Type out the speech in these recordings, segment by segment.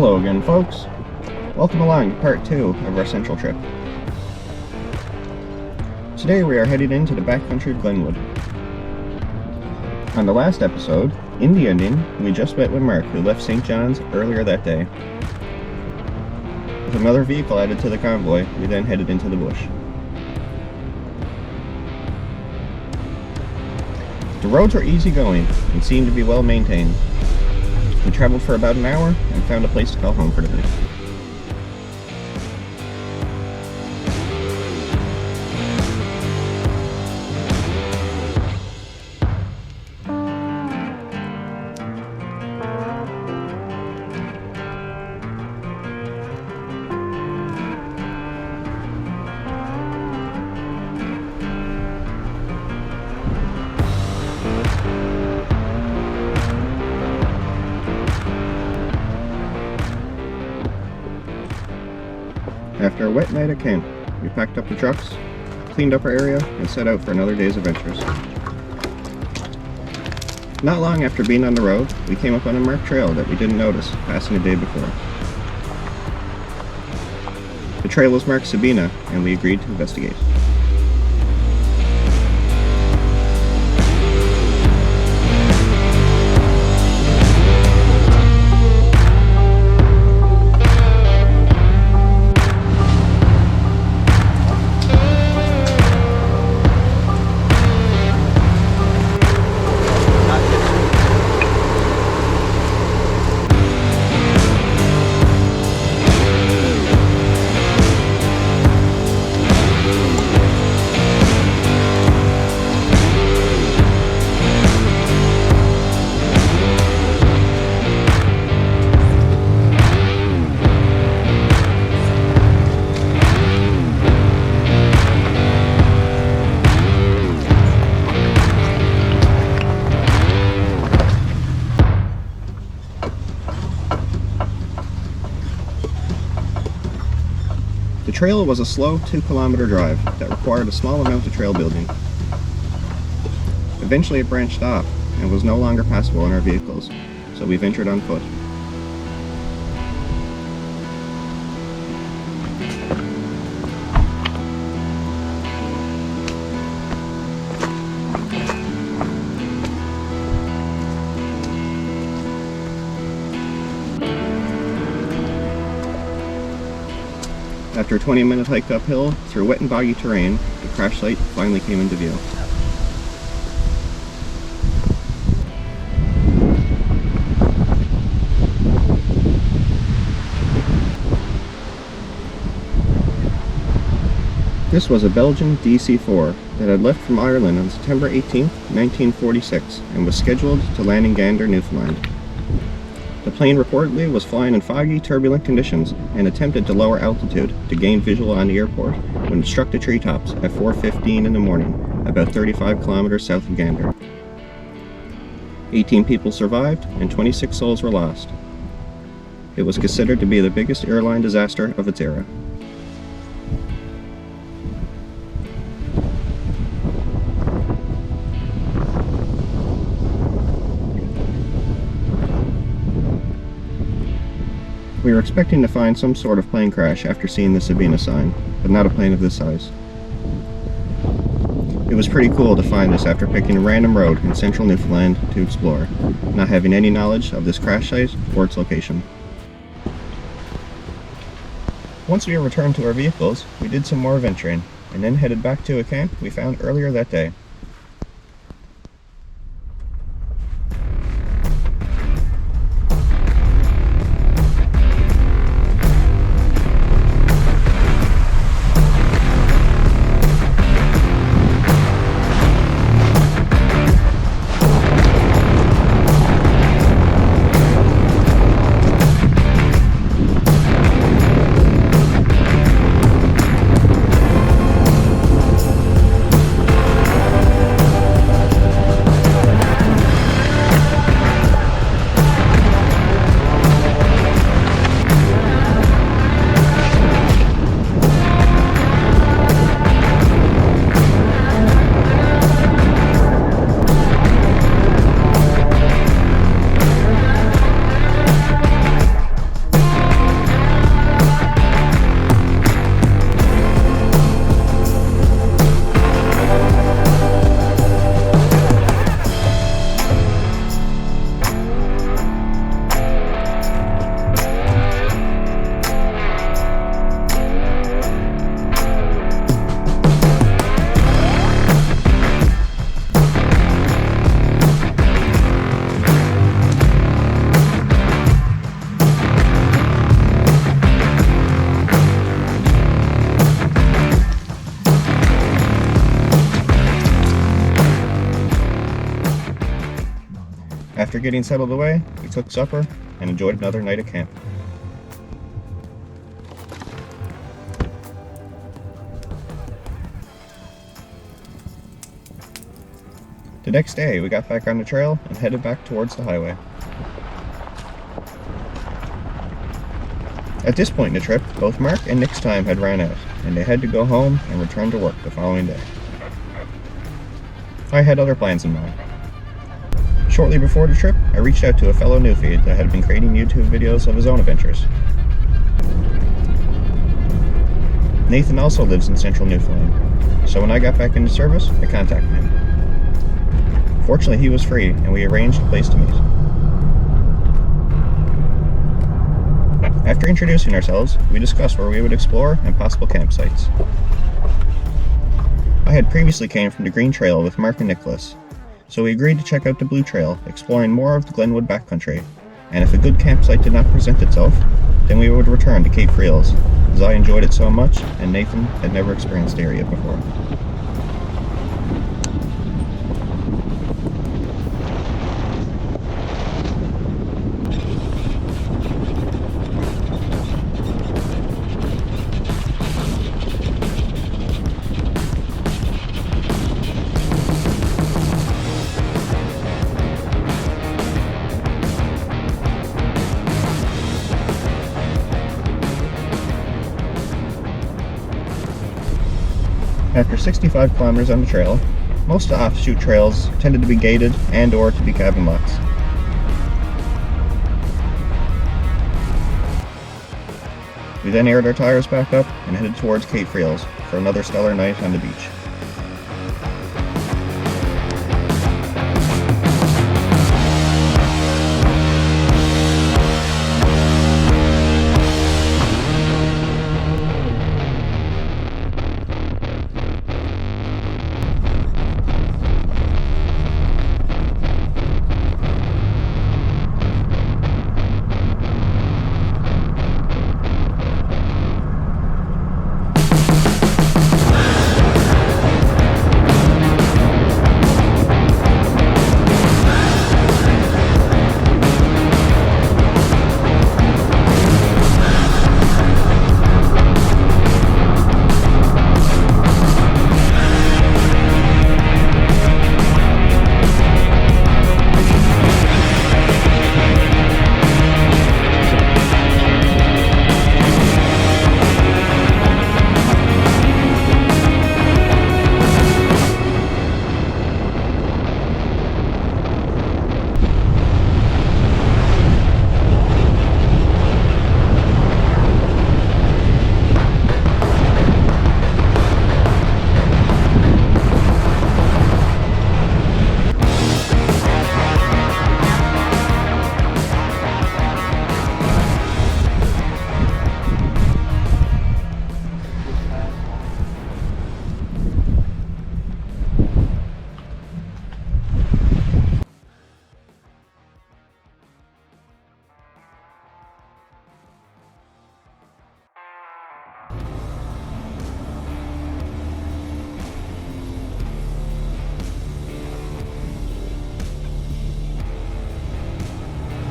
Hello again, folks. Welcome along to part 2 of our central trip. Today we are headed into the backcountry of Glenwood. On the last episode, in the ending, we just met with Mark, who left St. John's earlier that day. With another vehicle added to the convoy, we then headed into the bush. The roads were easygoing and seemed to be well maintained. We traveled for about an hour and found a place to call home for the night. After a wet night at camp, we packed up the trucks, cleaned up our area, and set out for another day's adventures. Not long after being on the road, we came up on a marked trail that we didn't notice passing the day before. The trail was marked Sabina, and we agreed to investigate. The trail was a slow 2-kilometer drive that required a small amount of trail building. Eventually it branched off and was no longer passable in our vehicles, so we ventured on foot. After a 20-minute hike uphill through wet and boggy terrain, the crash site finally came into view. This was a Belgian DC4 that had left from Ireland on September 18, 1946, and was scheduled to land in Gander, Newfoundland. The plane reportedly was flying in foggy, turbulent conditions and attempted to lower altitude to gain visual on the airport when it struck the treetops at 4:15 in the morning, about 35 kilometers south of Gander. 18 people survived and 26 souls were lost. It was considered to be the biggest airline disaster of its era. We were expecting to find some sort of plane crash after seeing the Sabina sign, but not a plane of this size. It was pretty cool to find this after picking a random road in central Newfoundland to explore, not having any knowledge of this crash site or its location. Once we returned to our vehicles, we did some more venturing, and then headed back to a camp we found earlier that day. After getting settled away, we cooked supper and enjoyed another night at camp. The next day, we got back on the trail and headed back towards the highway. At this point in the trip, both Mark and Nick's time had ran out, and they had to go home and return to work the following day. I had other plans in mind. Shortly before the trip, I reached out to a fellow Newfie that had been creating YouTube videos of his own adventures. Nathan also lives in central Newfoundland, so when I got back into service, I contacted him. Fortunately, he was free, and we arranged a place to meet. After introducing ourselves, we discussed where we would explore and possible campsites. I had previously came from the Green Trail with Mark and Nicholas, so we agreed to check out the Blue Trail, exploring more of the Glenwood backcountry, and if a good campsite did not present itself, then we would return to Cape Friels, as I enjoyed it so much and Nathan had never experienced the area before. After 65 kilometers on the trail, most of the offshoot trails tended to be gated and or to be cabin lots. We then aired our tires back up and headed towards Cape Friels for another stellar night on the beach.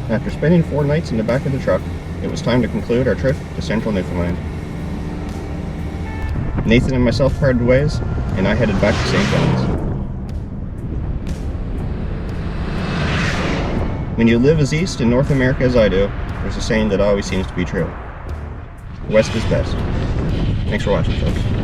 After spending 4 nights in the back of the truck, it was time to conclude our trip to central Newfoundland. Nathan and myself parted ways, and I headed back to St. John's. When you live as east in North America as I do, there's a saying that always seems to be true. West is best. Thanks for watching, folks.